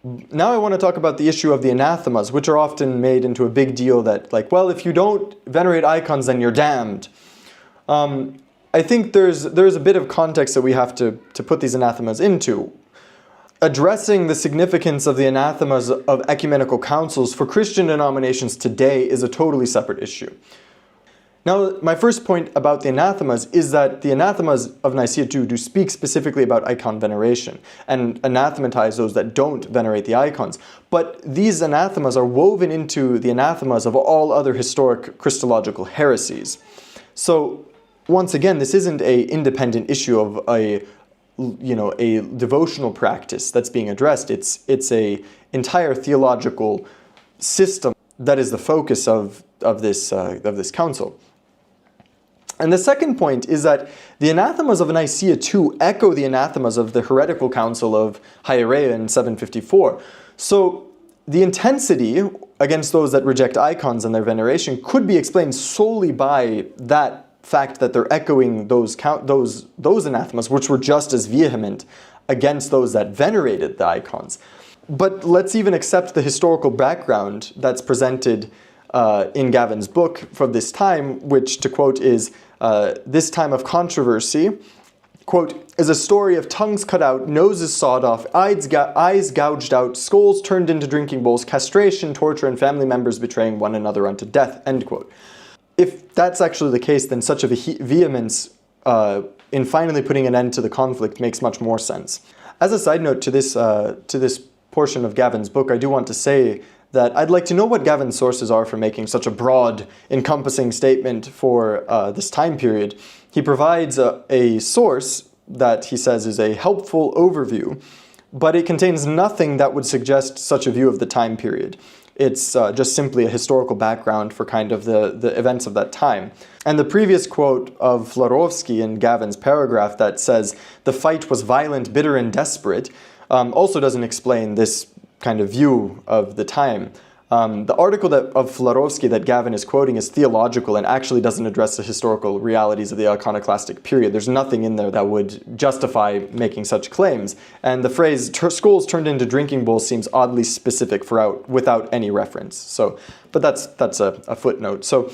Now I want to talk about the issue of the anathemas, which are often made into a big deal that, like, well, if you don't venerate icons, then you're damned. I think there's a bit of context that we have to put these anathemas into. Addressing the significance of the anathemas of ecumenical councils for Christian denominations today is a totally separate issue. Now, my first point about the anathemas is that the anathemas of Nicaea II do speak specifically about icon veneration and anathematize those that don't venerate the icons. But these anathemas are woven into the anathemas of all other historic Christological heresies. So, once again, this isn't an independent issue of a devotional practice that's being addressed. It's a entire theological system that is the focus of this council. And the second point is that the anathemas of Nicaea II echo the anathemas of the heretical council of Hierea in 754. So the intensity against those that reject icons and their veneration could be explained solely by that fact that they're echoing those anathemas, which were just as vehement against those that venerated the icons. But let's even accept the historical background that's presented in Gavin's book from this time, which, to quote, is this time of controversy, quote, is a story of tongues cut out, noses sawed off, eyes gouged out, skulls turned into drinking bowls, castration, torture, and family members betraying one another unto death, end quote. If that's actually the case, then such a vehemence in finally putting an end to the conflict makes much more sense. As a side note to this portion of Gavin's book, I do want to say that I'd like to know what Gavin's sources are for making such a broad, encompassing statement for this time period. He provides a source that he says is a helpful overview, but it contains nothing that would suggest such a view of the time period. It's just simply a historical background for kind of the events of that time. And the previous quote of Florovsky in Gavin's paragraph that says, "The fight was violent, bitter, and desperate," also doesn't explain this kind of view of the time. The article of Florovsky that Gavin is quoting is theological and actually doesn't address the historical realities of the iconoclastic period. There's nothing in there that would justify making such claims. And the phrase "skulls turned into drinking bowls" seems oddly specific without any reference. So, but that's a footnote. So